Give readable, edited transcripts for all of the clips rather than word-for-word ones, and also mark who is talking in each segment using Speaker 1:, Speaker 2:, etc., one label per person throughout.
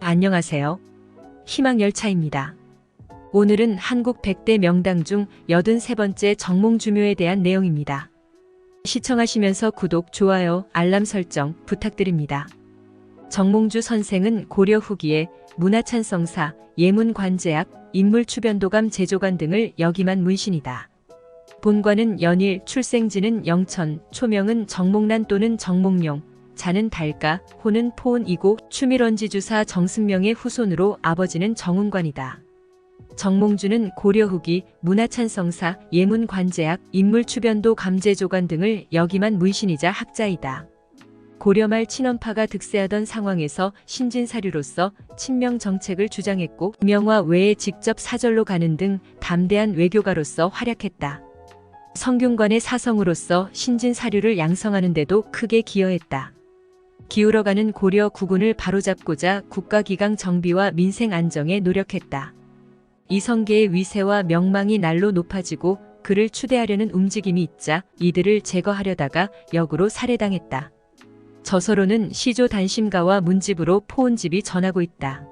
Speaker 1: 안녕하세요. 희망열차입니다. 오늘은 한국 100대 명당 중 83번째 정몽주묘에 대한 내용입니다. 시청하시면서 구독, 좋아요, 알람 설정 부탁드립니다. 정몽주 선생은 고려 후기에 문화찬성사, 예문관제학, 인물추변도감 제조관 등을 역임한 문신이다. 본관은 연일, 출생지는 영천, 초명은 정몽란 또는 정몽룡, 자는 달가, 호는 포온이고 추밀원지주사 정승명의 후손으로 아버지는 정운관이다. 정몽주는 고려 후기 문화찬성사, 예문관제학, 인물추변도 감제조관 등을 역임한 문신이자 학자이다. 고려말 친원파가 득세하던 상황에서 신진사류로서 친명 정책을 주장했고 명화 외에 직접 사절로 가는 등 담대한 외교가로서 활약했다. 성균관의 사성으로서 신진사류를 양성하는 데도 크게 기여했다. 기울어가는 고려 국운을 바로잡고자 국가기강 정비와 민생 안정에 노력했다. 이성계의 위세와 명망이 날로 높아지고 그를 추대하려는 움직임이 있자 이들을 제거하려다가 역으로 살해당했다. 저서로는 시조 단심가와 문집으로 포온집이 전하고 있다.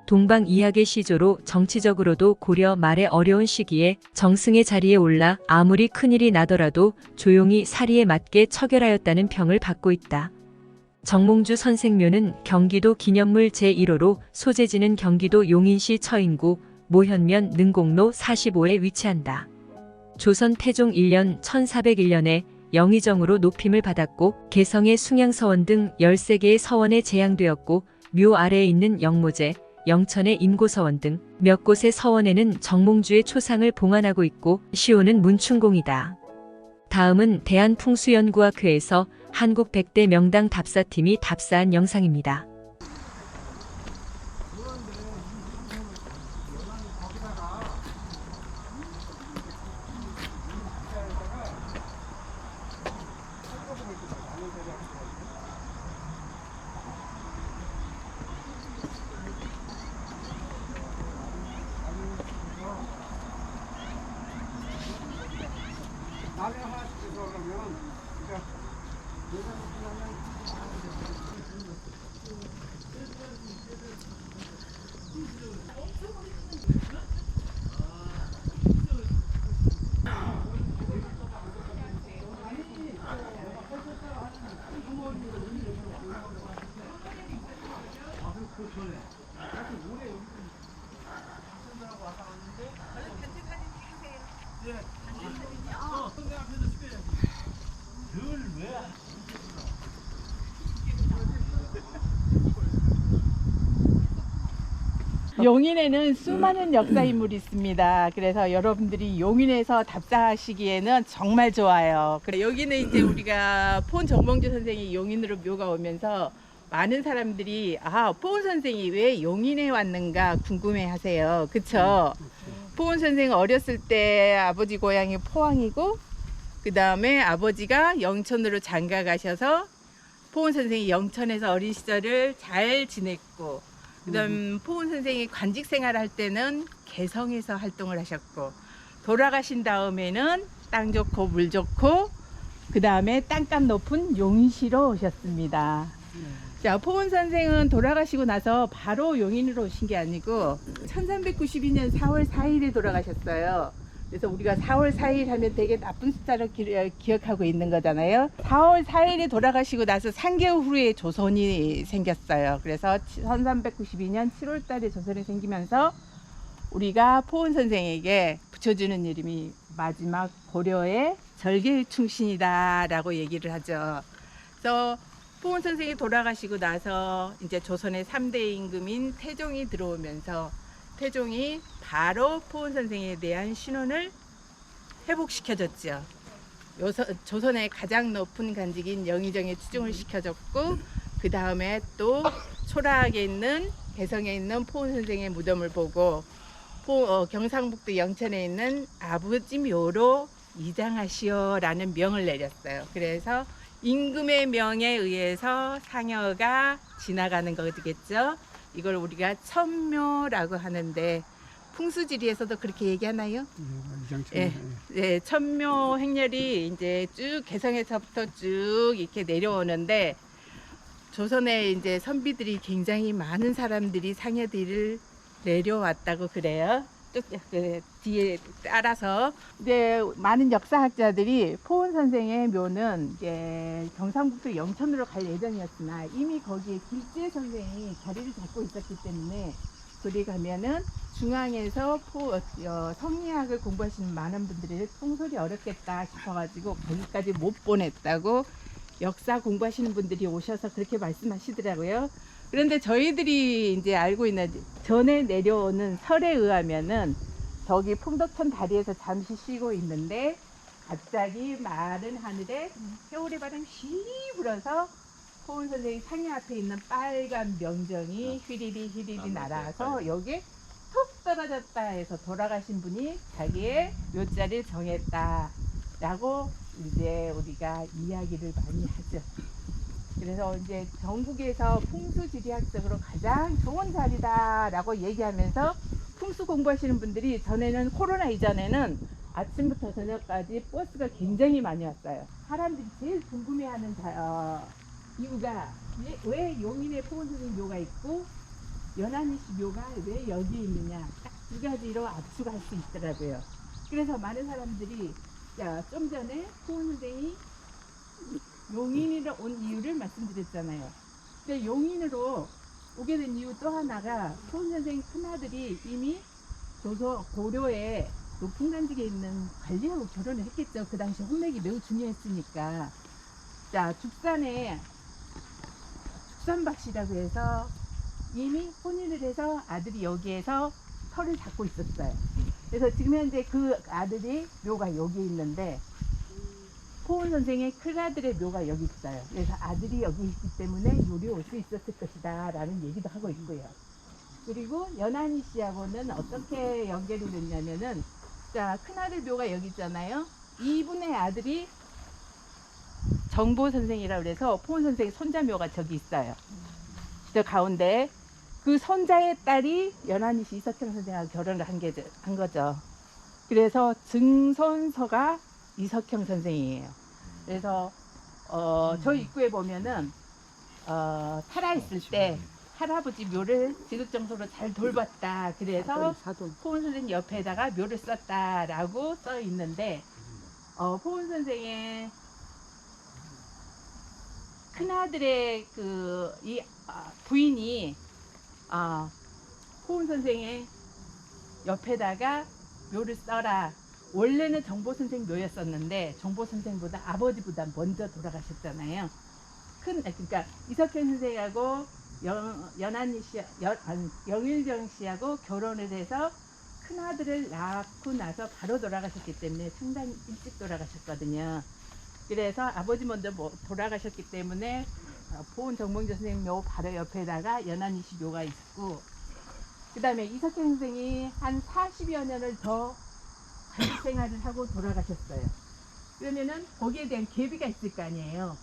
Speaker 1: 동방 이학의 시조로 정치적으로도 고려 말의 어려운 시기에 정승의 자리에 올라 아무리 큰일이 나더라도 조용히 사리에 맞게 처결하였다는 평을 받고 있다. 정몽주 선생묘는 경기도 기념물 제1호로 소재지는 경기도 용인시 처인구 모현면 능곡로 45에 위치한다. 조선 태종 1년 1401년에 영의정으로 높임을 받았고 개성의 숭양서원 등 13개의 서원에 제향되었고 묘 아래에 있는 영모제, 영천의 임고서원 등 몇 곳의 서원에는 정몽주의 초상을 봉안하고 있고 시호는 문충공이다. 다음은 대한풍수연구학회에서 한국 100대 명당 답사팀이 답사한 영상입니다.
Speaker 2: 나중에 하나씩 해서 그러면 그러니까
Speaker 3: 용인에는 수많은 역사 인물이 있습니다. 그래서 여러분들이 용인에서 답사하시기에는 정말 좋아요. 여기는 이제 우리가 포온 정몽주 선생이 용인으로 묘가 오면서 많은 사람들이 포온 선생이 왜 용인에 왔는가 궁금해 하세요. 그쵸? 포온 선생은 어렸을 때 아버지 고향이 포항이고 그 다음에 아버지가 영천으로 장가 가셔서 포온 선생이 영천에서 어린 시절을 잘 지냈고 그다음 포온 선생이 관직 생활할 때는 개성에서 활동을 하셨고 돌아가신 다음에는 땅 좋고 물 좋고 그 다음에 땅값 높은 용인시로 오셨습니다. 자, 포온 선생은 돌아가시고 나서 바로 용인으로 오신 게 아니고 1392년 4월 4일에 돌아가셨어요. 그래서 우리가 4월 4일 하면 되게 나쁜 숫자를 기억하고 있는 거잖아요. 4월 4일에 돌아가시고 나서 3개월 후에 조선이 생겼어요. 그래서 1392년 7월 달에 조선이 생기면서 우리가 포온 선생에게 붙여주는 이름이 마지막 고려의 절개충신이다 라고 얘기를 하죠. 그래서 포온 선생이 돌아가시고 나서 이제 조선의 3대 임금인 태종이 들어오면서 태종이 바로 포온 선생에 대한 신원을 회복시켜줬죠. 조선의 가장 높은 관직인 영의정에 추중을 시켜줬고 그 다음에 또 초라하게 있는 개성에 있는 포온 선생의 무덤을 보고 경상북도 영천에 있는 아버지 묘로 이장하시오라는 명을 내렸어요. 그래서 임금의 명에 의해서 상여가 지나가는 거겠죠. 이걸 우리가 천묘라고 하는데 풍수지리에서도 그렇게 얘기하나요? 네, 네, 천묘 행렬이 이제 쭉 개성에서부터 쭉 이렇게 내려오는데 조선에 이제 선비들이 굉장히 많은 사람들이 상해들을 내려왔다고 그래요. 쭉 뒤에 따라서 이제 많은 역사학자들이 포은 선생의 묘는 이제 경상북도 영천으로 갈 예정이었으나 이미 거기에 길재 선생이 자리를 잡고 있었기 때문에 그리 가면은 중앙에서 성리학을 공부하시는 많은 분들이 통솔이 어렵겠다 싶어가지고 거기까지 못 보냈다고 역사 공부하시는 분들이 오셔서 그렇게 말씀하시더라고요. 그런데 저희들이 이제 알고 있는 전에 내려오는 설에 의하면은 저기 풍덕천 다리에서 잠시 쉬고 있는데 갑자기 마른 하늘에 겨울의 바람 휘 불어서 포은 선생님 상해 앞에 있는 빨간 명정이 휘리리 날아서 여기에 툭 떨어졌다 해서 돌아가신 분이 자기의 묘자를 정했다라고 이제 우리가 이야기를 많이 하죠. 그래서 이제 전국에서 풍수지리학적으로 가장 좋은 자리다라고 얘기하면서 풍수 공부하시는 분들이 전에는 코로나 이전에는 아침부터 저녁까지 버스가 굉장히 많이 왔어요. 사람들이 제일 궁금해하는 이유가 왜 용인에 포은 선생님 묘가 있고 연안리씨 묘가 왜 여기에 있느냐, 딱 두 가지로 압축할 수 있더라고요. 그래서 많은 사람들이 좀 전에 포은 선생이 용인으로 온 이유를 말씀드렸잖아요. 근데 용인으로 오게 된 이유 또 하나가 포은 선생 큰아들이 이미 고려에 높은 관직에 있는 관리하고 결혼을 했겠죠. 그 당시 혼맥이 매우 중요했으니까. 자, 죽산박씨라고 해서 이미 혼인을 해서 아들이 여기에서 설을 잡고 있었어요. 그래서 지금 현재 그 아들이 묘가 여기 있는데 포은 선생의 큰아들의 묘가 여기 있어요. 그래서 아들이 여기 있기 때문에 요리 올 수 있었을 것이다 라는 얘기도 하고 있고요. 그리고 연한이 씨하고는 어떻게 연결이 됐냐면은, 자, 큰아들 묘가 여기 있잖아요. 이분의 아들이 정보 선생이라고 그래서 포은 선생의 손자 묘가 저기 있어요. 저 가운데 그 손자의 딸이 연한이 씨 이석형 선생하고 결혼을 한 거죠. 그래서 증손서가 이석형 선생이에요. 그래서 저 입구에 보면은 살아있을 때 할아버지 묘를 지극정성으로 잘 돌봤다. 그래서 포은 선생 옆에다가 묘를 썼다라고 써 있는데, 포은 선생의 큰아들의 부인이 포은 선생의 옆에다가 묘를 써라. 원래는 정보 선생 묘였었는데 정보 선생보다 아버지보다 먼저 돌아가셨잖아요. 그러니까 이석현 선생하고 연한이 씨, 영일정 씨하고 결혼을 해서 큰아들을 낳고 나서 바로 돌아가셨기 때문에 상당히 일찍 돌아가셨거든요. 그래서 아버지 먼저 돌아가셨기 때문에 포은 정몽주 선생님 묘 바로 옆에다가 연한이 씨 묘가 있고, 그 다음에 이석현 선생이 한 40여 년을 더 관직 생활을 하고 돌아가셨어요. 그러면은 거기에 대한 계비가 있을 거 아니에요.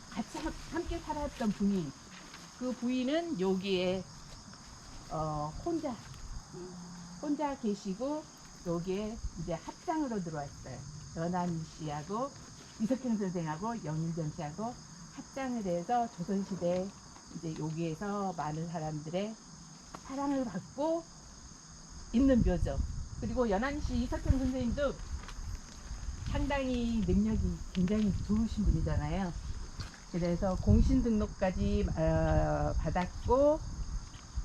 Speaker 3: 같이 함께 살았던 부인, 그 부인은 여기에 혼자 계시고 여기에 이제 합장으로 들어왔어요. 연한이 씨하고 이석현 선생하고 영일정 씨하고 합장을 해서 조선시대 이제 여기에서 많은 사람들의 사랑을 받고 있는 묘죠. 그리고 연한이 씨 이석현 선생님도 상당히 능력이 굉장히 좋으신 분이잖아요. 그래서 공신 등록까지 받았고,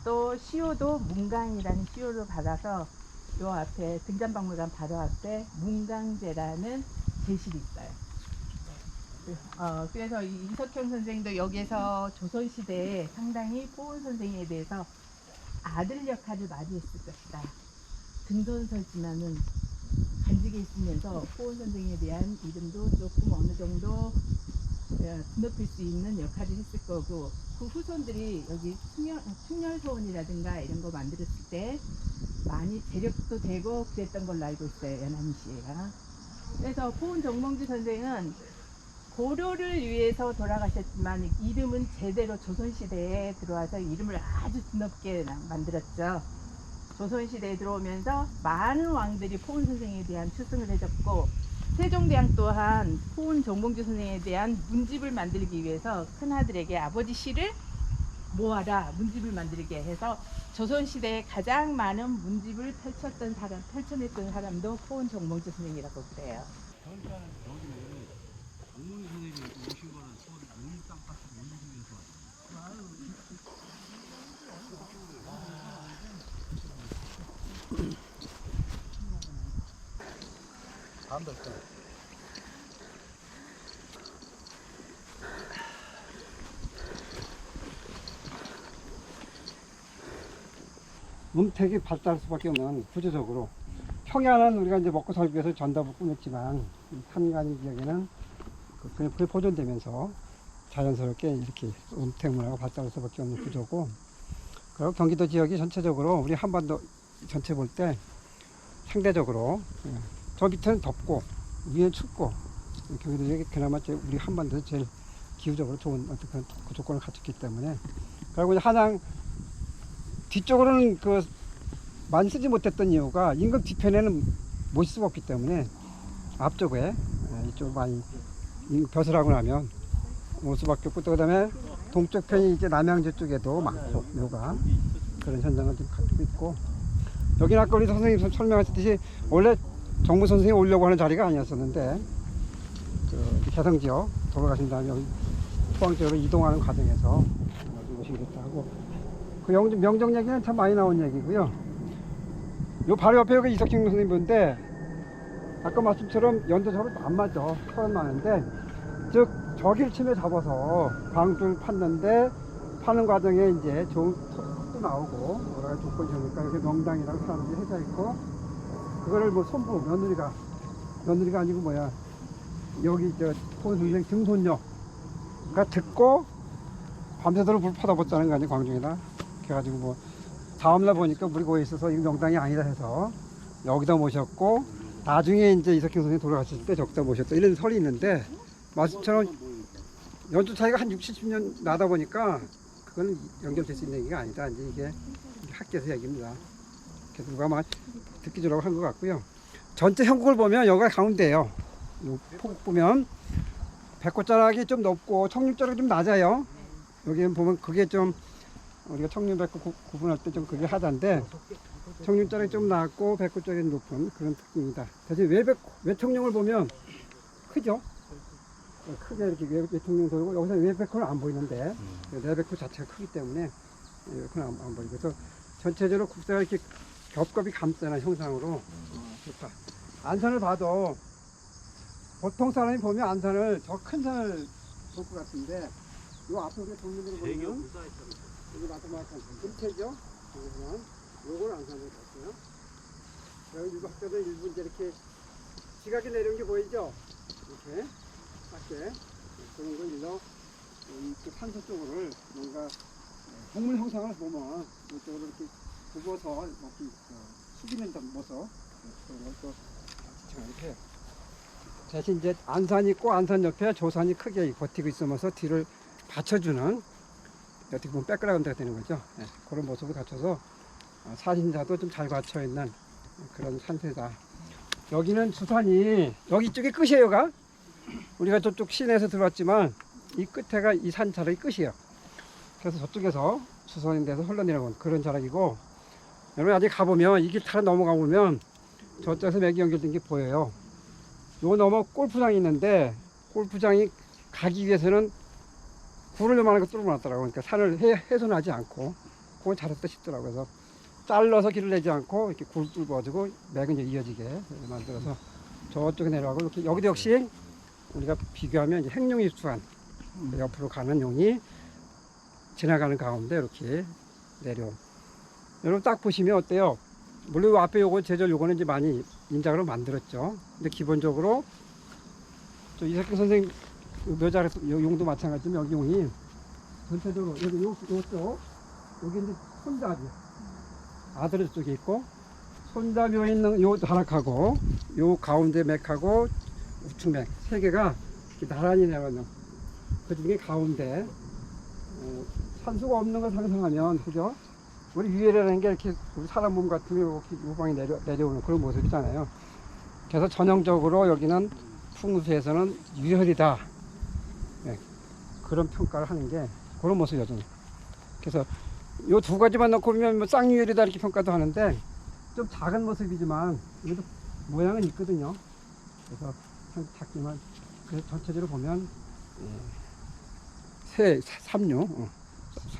Speaker 3: 또 시호도 문강이라는 시호를 받아서 요 앞에 등잔박물관 바로 앞에 문강제라는 제실이 있어요. 그래서 이석형 선생도 여기에서 조선시대에 상당히 포은 선생에 대해서 아들 역할을 많이 했을 것이다. 등선설지만은 간직에 있으면서 포은 선생에 대한 이름도 조금 어느 정도 드높일 수 있는 역할을 했을 거고, 그 후손들이 여기 충렬소원이라든가 이런 거 만들었을 때 많이 재력도 되고 그랬던 걸로 알고 있어요, 연한이 씨가. 그래서 포은 정몽주 선생은 고려를 위해서 돌아가셨지만 이름은 제대로 조선시대에 들어와서 이름을 아주 드높게 만들었죠. 조선시대에 들어오면서 많은 왕들이 포은 선생에 대한 추승을 해줬고, 세종대왕 또한 포은 정봉주 선생에 대한 문집을 만들기 위해서 큰아들에게 아버지 시를 모아라 문집을 만들게 해서 조선시대에 가장 많은 문집을 펼쳐냈던 사람도 포은 정봉주 선생이라고 그래요.
Speaker 2: 그러니까 여기는 장모님 선생님이 오신 거는 서울 용인 땅밭을 올리기 위해서 안 될까? 음택이 발달할 수밖에 없는 구조적으로 평야는 우리가 이제 먹고 살기 위해서 전답을 꾸몄지만 산간 지역에는 그게 보존되면서 자연스럽게 이렇게 음택 문화가 발달할 수밖에 없는 구조고, 그리고 경기도 지역이 전체적으로 우리 한반도 전체 볼 때 상대적으로 저 밑에는 덥고 위에는 춥고, 경기도 지역이 그나마 우리 한반도에서 제일 기후적으로 좋은 어떤 그런 조건을 갖췄기 때문에, 그리고 이제 한양 뒤쪽으로는 많이 쓰지 못했던 이유가 임금 뒤편에는 못 수가 없기 때문에 앞쪽에 이쪽을 많이 벼슬하고 나면 올 수밖에 없고, 또 그다음에 동쪽 편이 이제 남양주 쪽에도 많고 묘가 그런 현상을 좀 갖고 있고, 여기는 아까 우리 선생님 설명하셨듯이 원래 정무 선생이 오려고 하는 자리가 아니었었는데 개성 지역 돌아가신 다음에 여기 포항 쪽으로 이동하는 과정에서 여기 오시겠다 하고, 그 명정 얘기는 참 많이 나온 얘기고요. 요 바로 옆에 여기 이석진 선생님 분인데, 아까 말씀처럼 연도적으로 안 맞아. 서른 많은데, 즉 저길 침에 잡아서 방줄 팠는데, 파는 과정에 이제 좋은 턱도 나오고 여러 가지 조건이 되니까 여기 명당이라고 사람들이 해서 있고, 그거를 뭐 손부 며느리가 아니고 뭐야, 여기 저 포은 선생 증손녀가 듣고 밤새도록 물 퍼다 봤다는 거 아니야, 광중에다. 그래가지고 뭐 다음날 보니까 물이 고여 있어서 이 명당이 아니다 해서 여기다 모셨고, 나중에 이제 이석경 선생님 돌아가셨을 때 저기다 모셨다 이런 설이 있는데, 말씀처럼 연도 차이가 한 60, 70년 나다 보니까 그거는 연결될 수 있는 얘기가 아니다. 이제 이게 학계에서 얘기입니다. 그래서 누가 막 듣기 주라고 한 것 같고요. 전체 형국을 보면 여기가 가운데예요. 폭 보면 백호자락이 좀 높고 청룡자락이 좀 낮아요. 여기 보면 그게 좀 우리가 청룡백호 구분할 때 좀 그게 하단데, 청룡자락이 좀 낮고 백호자락이 높은 그런 특징이다. 대신 외청룡을 보면 크죠? 크게 이렇게 외청룡 돌고, 여기서 외백호는 안 보이는데 내백호 자체가 크기 때문에 외백호는 안 보이고, 그래서 전체적으로 국사가 이렇게 겹겹이 감싸는 형상으로 좋다. 안산을 봐도 보통 사람이 보면 안산을 저 큰 산을 볼 것 같은데, 요 앞에 우리 동문으로 보면 여기 마지막한 금태죠? 그러면 요걸 안산을 봤어요. 여기 유박자들 일부 이제 이렇게 지각이 내려온 게 보이죠? 이렇게 작게 그런 거 일러 이쪽 산소 쪽으로 뭔가 동물 형상을 보면 이쪽으로 이렇게 굽어서 이렇게 숙이는 모습, 그런 걸 또 이렇게 해요. 대신 이제 안산이 있고 안산 옆에 조산이 크게 버티고 있으면서 뒤를 받쳐주는, 어떻게 보면 백그라운드가 되는 거죠. 네, 그런 모습을 갖춰서 사진자도 좀 잘 갖춰 있는 그런 산세다. 여기는 주산이 여기 쪽이 끝이에요가. 우리가 저쪽 시내에서 들어왔지만 이 끝에가 이 산 자락이 끝이에요. 그래서 저쪽에서 주선이 돼서 흘러내려온 그런 자락이고, 여러분 아직 가보면 이 길 타러 넘어가 보면 저쪽에서 맥이 연결된 게 보여요. 요 넘어 골프장이 있는데, 골프장이 가기 위해서는 굴을 요만한 거 뚫어놨더라고요. 그러니까 산을 훼손하지 않고, 그건 잘했다 싶더라고요. 그래서 잘라서 길을 내지 않고 이렇게 굴 뚫어가지고 맥은 이제 이어지게 만들어서 저쪽에 내려가고, 이렇게 여기도 역시 우리가 비교하면 이제 행룡이 수한 옆으로 가는 용이 지나가는 가운데 이렇게 내려온. 여러분 딱 보시면 어때요? 물론 앞에 요거 제절 요거는 이제 많이 인작으로 만들었죠. 근데 기본적으로 저 이석경 선생님 묘자에서 용도 마찬가지지만 여기 용이 전체적으로 여기 요쪽 여기 이제 손잡이 아들 쪽에 있고, 손잡이에 있는 요 다락하고 요 가운데 맥하고 우측맥 세 개가 이렇게 나란히 내려가는, 그 중에 가운데 산소가 없는 걸 상상하면, 그죠? 우리 위에라는 게 이렇게 우리 사람 몸 같은 게 이렇게 요방에 내려오는 그런 모습이잖아요. 그래서 전형적으로 여기는 풍수에서는 유혈이다. 네, 그런 평가를 하는 게 그런 모습이죠. 그래서 요 두 가지만 놓고 보면 뭐 쌍유혈이다 이렇게 평가도 하는데 좀 작은 모습이지만 그래도 모양은 있거든요. 그래서 참 작지만 그래서 전체적으로 보면 삼류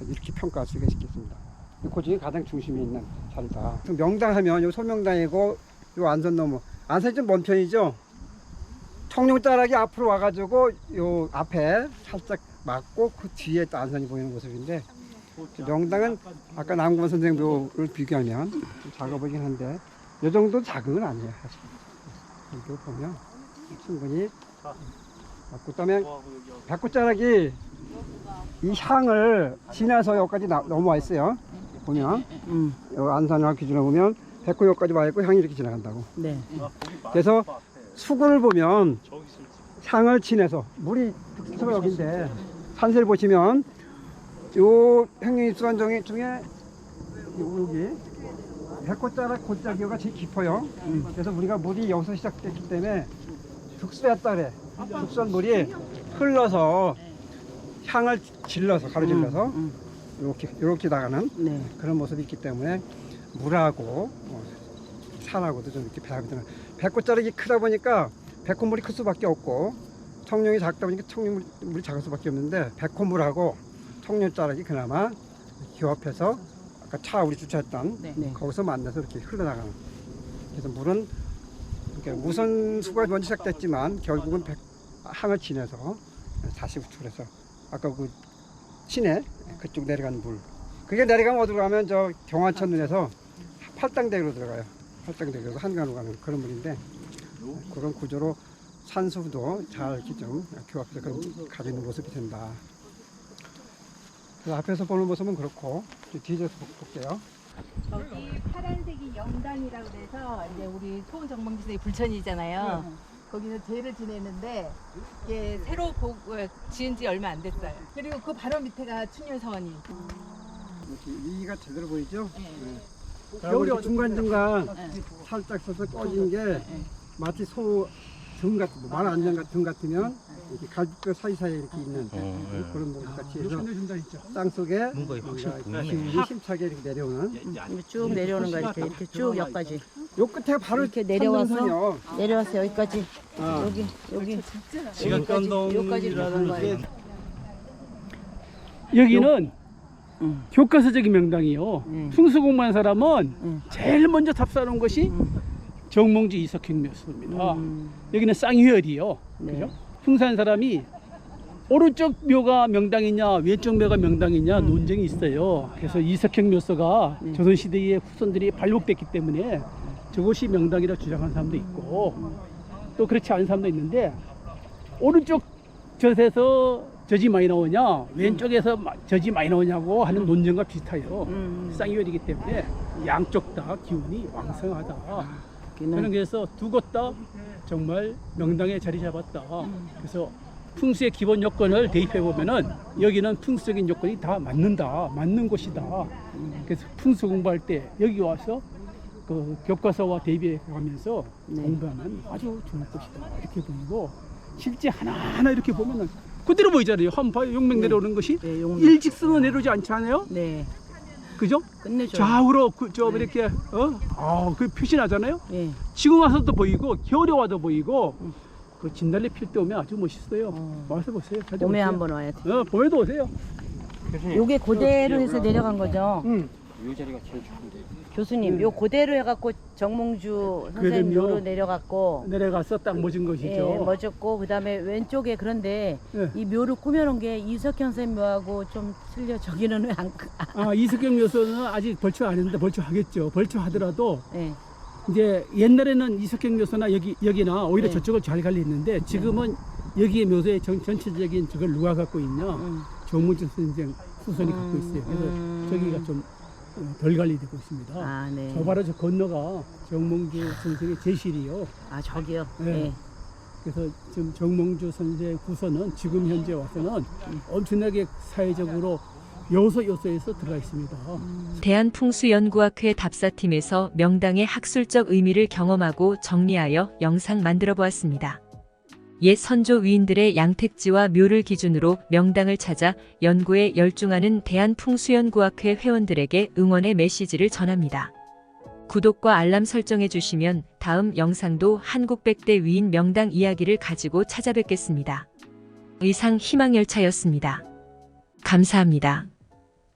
Speaker 2: 이렇게 평가할 수가 있겠습니다. 그 중에 가장 중심에 있는 자리다. 명당하면 요 소명당이고 요 안선 너머 안선이 좀 먼 편이죠. 청룡자락이 앞으로 와가지고 요 앞에 살짝 맞고 그 뒤에 또 안선이 보이는 모습인데 명당은 아까 남궁원 선생 묘를 비교하면 좀 작아 보이긴 한데 이 정도 작은 건 아니에요. 사실. 이거 보면 충분히 맞고 그다음에 백구자락이 이 향을 지나서 여기까지 넘어와 있어요. 보면 요 안산을 기준으로 보면 백구 여기까지 와 있고 향이 이렇게 지나간다고.
Speaker 3: 네.
Speaker 2: 그래서 수구를 보면 향을 지내서 물이 특수가 여기인데 산세를 보시면 요 행령입수관 중에 여기 백꽃자락 골짜기가 제일 깊어요. 그래서 우리가 물이 여기서 시작됐기 때문에 득수했다 그래. 득수한 물이 흘러서 향을 질러서 가로질러서 이렇게 나가는
Speaker 3: 네.
Speaker 2: 그런 모습이 있기 때문에 물하고 산하고도 좀 이렇게 배합이 되는. 백꽃자락이 크다 보니까 백꽃물이 클 수밖에 없고 청룡이 작다 보니까 청룡물이 작을 수밖에 없는데 백꽃물하고 청룡자락이 그나마 교합해서 아까 차 우리 주차했던
Speaker 3: 네.
Speaker 2: 거기서 만나서 이렇게 흘러나가는. 그래서 물은 그러니까 무선수가 먼저 시작됐지만 결국은 항을 지내서 다시 우측해서 아까 그 시내 그쪽 내려가는 물. 그게 내려가면 어디로 가면 저 경화천눈에서 팔당대교로 들어가요. 팔당대교로 한강으로 가는 그런 물인데 그런 구조로 산수도 잘 이렇게 좀 교합해서 가지고 있는 모습이 된다. 그래서 앞에서 보는 모습은 그렇고 뒤에서 볼게요.
Speaker 3: 저기 파란색이 영당이라고 그래서 이제 우리 소원정몽지의 불천이잖아요. 거기는 제를 지내는데 이게 새로 지은 지 얼마 안 됐어요. 그리고 그 바로 밑에가 춘열서원이.
Speaker 2: 위가 제대로 보이죠?
Speaker 3: 네.
Speaker 2: 겨울에 중간중간 살짝 서서 꺼진 게 마치 소 등 같은 말 안전 같은 등 같으면 이렇게 갈비뼈 사이사이에 이렇게 있는 그런 모습 같이 해서 땅 속에 기운이 힘차게 이렇게 내려오는
Speaker 4: 쭉 내려오는 거 이렇게 쭉 여기까지
Speaker 2: 요 끝에 바로
Speaker 4: 이렇게 내려와서
Speaker 2: 천둥선이요.
Speaker 4: 내려와서 여기까지
Speaker 2: 아.
Speaker 4: 여기
Speaker 5: 시간간동이라는
Speaker 4: 들어가는 거예요.
Speaker 5: 여기는 교과서적인 명당이요. 풍수 공부한 사람은 제일 먼저 답사하는 것이 정몽주 이석행 묘수입니다. 여기는 쌍유혈이요.
Speaker 4: 네.
Speaker 5: 그죠? 풍수한 사람이 오른쪽 묘가 명당이냐 왼쪽 묘가 명당이냐 논쟁이 있어요. 그래서 이석행 묘수가 조선시대의 후손들이 발록됐기 때문에 저것이 명당이라 주장하는 사람도 있고 또 그렇지 않은 사람도 있는데 오른쪽 젖에서 젖이 많이 나오냐 왼쪽에서 젖이 많이 나오냐고 하는 논쟁과 비슷해요. 쌍유혈이기 때문에 양쪽 다 기운이 왕성하다. 저는 그래서 두 곳 다 정말 명당에 자리 잡았다. 그래서 풍수의 기본 요건을 대입해 보면은 여기는 풍수적인 요건이 다 맞는 곳이다. 그래서 풍수 공부할 때 여기 와서 그 교과서와 대비해 가면서 공부하면 아주 좋을 것이다. 이렇게 보이고 실제 하나하나 이렇게 보면은 그대로 보이잖아요. 한번 봐요. 용맥 내려오는 것이
Speaker 4: 네, 용맥.
Speaker 5: 일직선으로 내려오지 않지 않아요?
Speaker 4: 네,
Speaker 5: 그죠?
Speaker 4: 끝내줘요.
Speaker 5: 좌우로 이렇게 그 표시 나잖아요.
Speaker 4: 예.
Speaker 5: 지금 와서도 보이고 겨울에 와도 보이고 그 진달래 필 때 오면 아주 멋있어요. 와서 보세요.
Speaker 4: 봄에
Speaker 5: 찾아보세요.
Speaker 4: 한번 와야 돼.
Speaker 5: 봄에도 오세요.
Speaker 4: 요게 그대로 해서 내려간 거죠.
Speaker 2: 이 자리가 제일 좋은데.
Speaker 4: 교수님, 요 그대로 해갖고 정몽주 선생님
Speaker 5: 그럼요.
Speaker 4: 요로 내려갔고,
Speaker 5: 내려가서 딱 멎은 것이죠.
Speaker 4: 예, 멋졌고 그다음에 왼쪽에 그런데
Speaker 5: 예.
Speaker 4: 이 묘를 꾸며놓은 게 이석현 선생님 묘하고 좀 틀려. 저기는 왜 안?
Speaker 5: 이석경 묘소는 아직 벌초 안 했는데 벌초하겠죠. 벌초하더라도
Speaker 4: 예.
Speaker 5: 이제 옛날에는 이석경 묘소나 여기나 오히려
Speaker 4: 네.
Speaker 5: 저쪽을 잘 관리했는데 지금은 여기에 묘소의 전체적인 저걸 누가 갖고 있냐? 정문주 선생 후손이 갖고 있어요. 그래서 저기가 좀 덜 관리되고 있습니다.
Speaker 4: 아, 네.
Speaker 5: 저 바로 저 건너가 정몽주 선생의 제실이요.
Speaker 4: 아, 저기요.
Speaker 5: 네.
Speaker 4: 예.
Speaker 5: 그래서 지금 정몽주 선생 후손은 지금 현재 와서는 엄청나게 사회적으로 요소에서 들어가 있습니다.
Speaker 1: 대한풍수연구학회 답사팀에서 명당의 학술적 의미를 경험하고 정리하여 영상 만들어 보았습니다. 옛 선조 위인들의 양택지와 묘를 기준으로 명당을 찾아 연구에 열중하는 대한풍수연구학회 회원들에게 응원의 메시지를 전합니다. 구독과 알람 설정해 주시면 다음 영상도 한국 100대 위인 명당 이야기를 가지고 찾아뵙겠습니다. 이상 희망열차였습니다. 감사합니다.